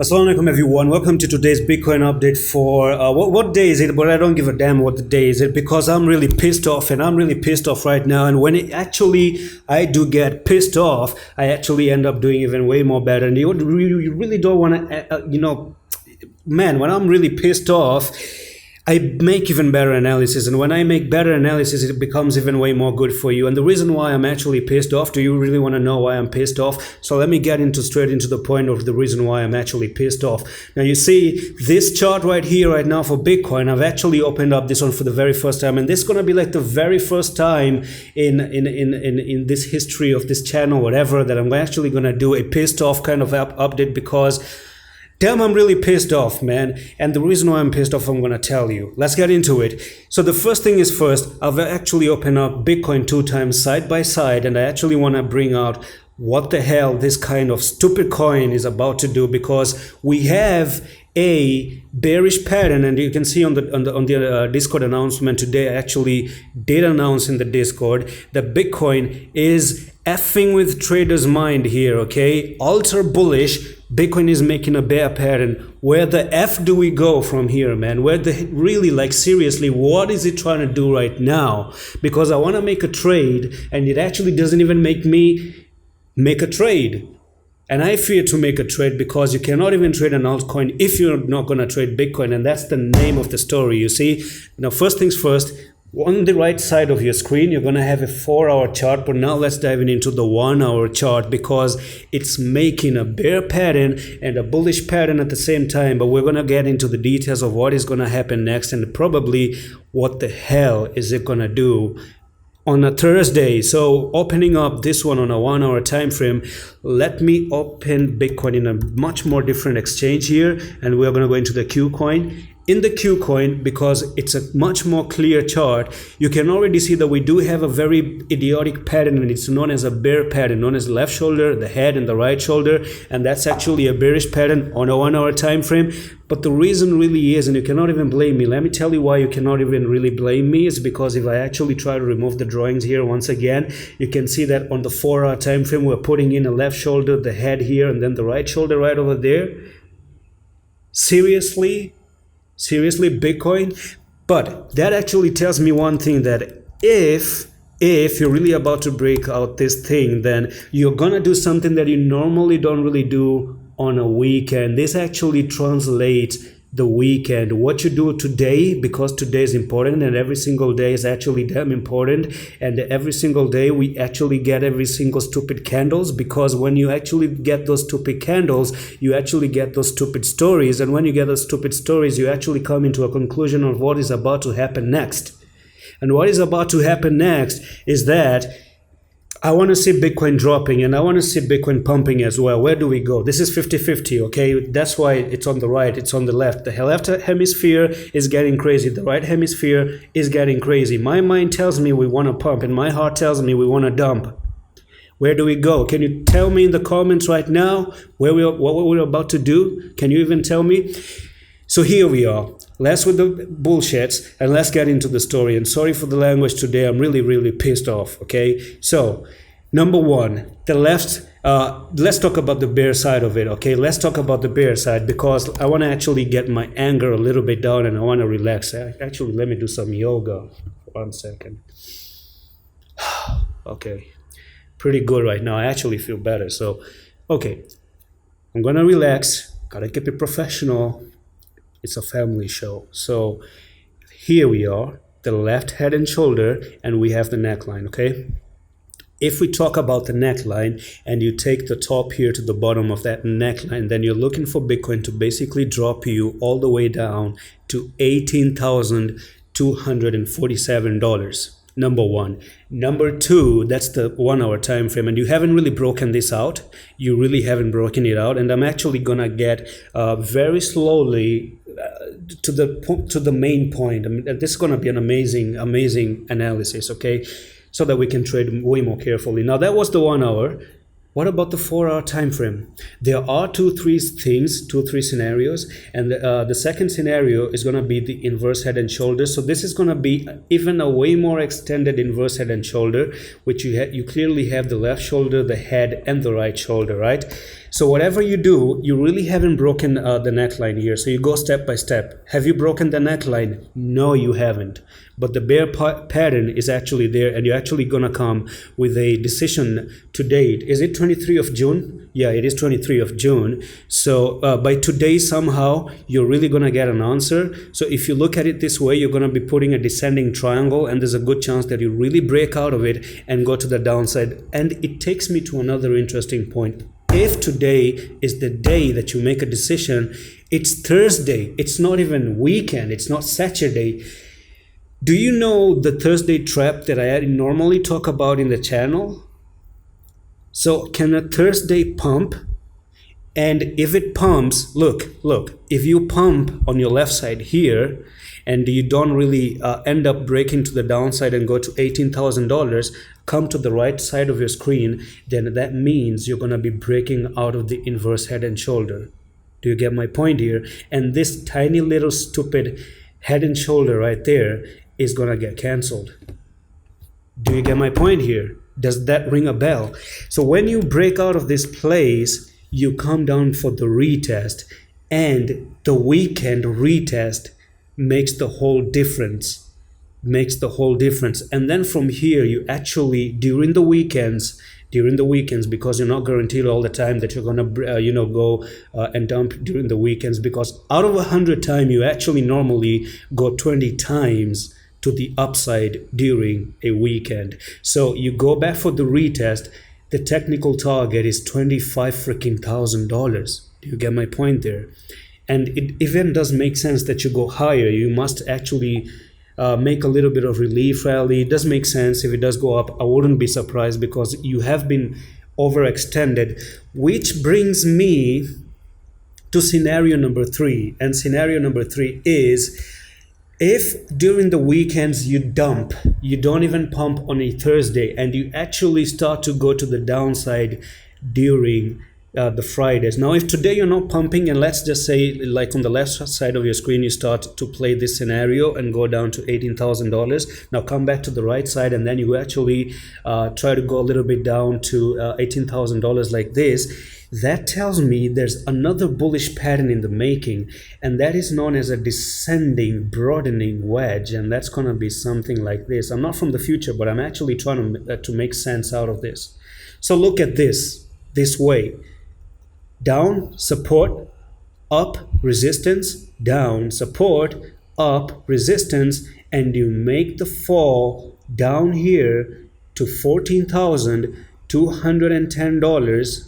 Assalamualaikum everyone. Welcome to today's Bitcoin update for what day is it? But I don't give a damn what the day is it because I'm really pissed off and I'm really pissed off right now. And when I do get pissed off, I actually end up doing even way more better. And you really don't want to, man, when I'm really pissed off, I make even better analysis, and when I make better analysis, it becomes even way more good for you. And the reason why I'm actually pissed off, do you really want to know why I'm pissed off? So let me get straight into the point of the reason why I'm actually pissed off. Now you see this chart right here right now for Bitcoin. I've actually opened up this one for the very first time, and this is gonna be like the very first time in this history of this channel, whatever, that I'm actually gonna do a pissed off kind of update because damn, I'm really pissed off, man. And the reason why I'm pissed off, I'm going to tell you. Let's get into it. So the first thing is first, I've actually opened up Bitcoin 2 times side by side, and I actually want to bring out what the hell this kind of stupid coin is about to do, because we have a bearish pattern, and you can see on the Discord announcement today, I actually did announce in the Discord that Bitcoin is effing with traders' mind here, okay? Ultra bullish. Bitcoin is making a bear pattern. Where the F do we go from here, man? Where the really, like, seriously, what is it trying to do right now? Because I want to make a trade, and it actually doesn't even make me make a trade. And I fear to make a trade because you cannot even trade an altcoin if you're not going to trade Bitcoin. And that's the name of the story, you see. Now, first things first, on the right side of your screen, you're going to have a 4-hour chart. But now let's dive into the 1-hour chart because it's making a bear pattern and a bullish pattern at the same time. But we're going to get into the details of what is going to happen next and probably what the hell is it going to do on a Thursday. So opening up this one on a 1-hour time frame, let me open Bitcoin in a much more different exchange here, and we're going to go into the Q coin. In the Q coin, because it's a much more clear chart, you can already see that we do have a very idiotic pattern, and it's known as a bear pattern, known as the left shoulder, the head, and the right shoulder, and that's actually a bearish pattern on a 1-hour time frame. But the reason really is, and you cannot even blame me, let me tell you why you cannot even really blame me, is because if I actually try to remove the drawings here once again, you can see that on the 4-hour time frame, we're putting in a left shoulder, the head here, and then the right shoulder right over there. Seriously, Bitcoin? But that actually tells me one thing, that if you're really about to break out this thing, then you're gonna do something that you normally don't really do on a weekend. This actually translates the weekend. What you do today, because today is important and every single day is actually damn important, and every single day we actually get every single stupid candles, because when you actually get those stupid candles, you actually get those stupid stories, and when you get those stupid stories, you actually come into a conclusion of what is about to happen next. And what is about to happen next is that I want to see Bitcoin dropping, and I want to see Bitcoin pumping as well. Where do we go? This is 50-50, okay? That's why it's on the right, it's on the left. The left hemisphere is getting crazy. The right hemisphere is getting crazy. My mind tells me we want to pump, and my heart tells me we want to dump. Where do we go? Can you tell me in the comments right now what we're about to do? Can you even tell me? So here we are. Less with the bullshits, and let's get into the story. And sorry for the language today. I'm really, really pissed off, okay? So, number one, the left, let's talk about the bear side of it, okay? Let's talk about the bear side, because I want to actually get my anger a little bit down, and I want to relax. Actually, let me do some yoga. 1 second. Okay. Pretty good right now. I actually feel better. So, okay. I'm going to relax. Gotta keep it professional. It's a family show. So here we are, the left head and shoulder, and we have the neckline, okay? If we talk about the neckline and you take the top here to the bottom of that neckline, then you're looking for Bitcoin to basically drop you all the way down to $18,247. Number one. Number two, that's the 1-hour time frame, and you haven't really broken this out. You really haven't broken it out, and I'm actually gonna get very slowly to the main point. I mean, this is gonna be an amazing analysis, okay? So that we can trade way more carefully. Now that was the 1-hour. What about the 4-hour time frame? There are two or three scenarios, and the second scenario is going to be the inverse head and shoulder. So this is going to be even a way more extended inverse head and shoulder, which you clearly have the left shoulder, the head, and the right shoulder, right? So whatever you do, you really haven't broken the neckline here. So you go step by step. Have you broken the neckline? No, you haven't. But the bear pattern is actually there, and you're actually gonna come with a decision to date. Is it 23 of June? Yeah, it is 23 of June. So by today somehow you're really gonna get an answer. So if you look at it this way, you're gonna be putting a descending triangle, and there's a good chance that you really break out of it and go to the downside. And it takes me to another interesting point. If today is the day that you make a decision, it's Thursday, it's not even weekend, it's not Saturday. Do you know the Thursday trap that I normally talk about in the channel? So can a Thursday pump? And if it pumps, look, if you pump on your left side here and you don't really end up breaking to the downside and go to $18,000, come to the right side of your screen, then that means you're going to be breaking out of the inverse head and shoulder. Do you get my point here? And this tiny little stupid head and shoulder right there is going to get canceled. Do you get my point here? Does that ring a bell? So when you break out of this place, you come down for the retest, and the weekend retest makes the whole difference. And then from here, you actually, during the weekends, because you're not guaranteed all the time that you're gonna go and dump during the weekends, because out of 100 times you actually normally go 20 times to the upside during a weekend. So you go back for the retest. The technical target is $25,000. Do you get my point there? And it even does make sense that you go higher. You must actually make a little bit of relief rally. It does make sense if it does go up. I wouldn't be surprised, because you have been overextended, which brings me to scenario number 3. And scenario number 3 is, if during the weekends you dump, you don't even pump on a Thursday, and you actually start to go to the downside during the Fridays. Now, if today you're not pumping, and let's just say, like on the left side of your screen, you start to play this scenario and go down to $18,000. Now come back to the right side, and then you actually try to go a little bit down to $18,000 like this. That tells me there's another bullish pattern in the making, and that is known as a descending broadening wedge, and that's going to be something like this. I'm not from the future, but I'm actually trying to make sense out of this. So look at this way. Down, support, up, resistance, down, support, up, resistance, and you make the fall down here to $14,210,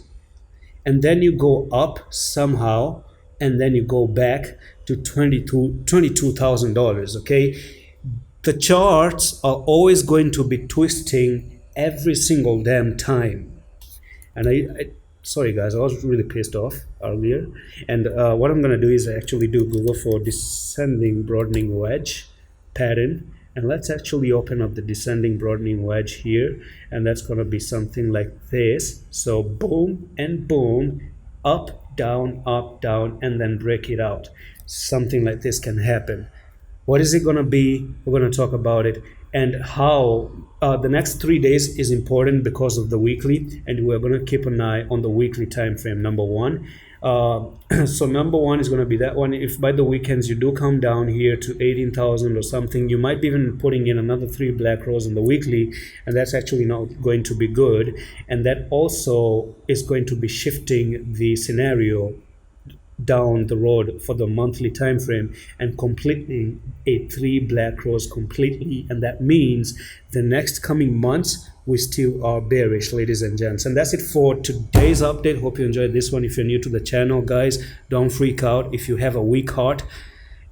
and then you go up somehow, and then you go back to $22,000. Okay, the charts are always going to be twisting every single damn time. And I sorry guys, I was really pissed off earlier, and what I'm gonna do is actually do Google for descending broadening wedge pattern, and let's actually open up the descending broadening wedge here, and that's gonna be something like this. So boom and boom, up, down, and then break it out. Something like this can happen. What is it gonna be? We're gonna talk about it, and how the next 3 days is important because of the weekly, and we're going to keep an eye on the weekly time frame, number one. So number one is going to be that one. If by the weekends you do come down here to 18,000 or something, you might be even putting in another 3 black rows on the weekly, and that's actually not going to be good. And that also is going to be shifting the scenario down the road for the monthly time frame and completely a 3 black rows completely. And that means the next coming months we still are bearish, ladies and gents. And that's it for today's update. Hope you enjoyed this one. If you're new to the channel, guys, don't freak out. If you have a weak heart,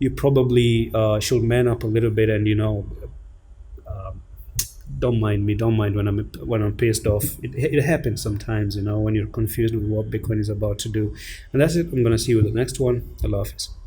you probably should man up a little bit, and don't mind me. Don't mind when I'm pissed off. It happens sometimes, when you're confused with what Bitcoin is about to do. And that's it. I'm gonna see you with the next one. Allah Hafiz.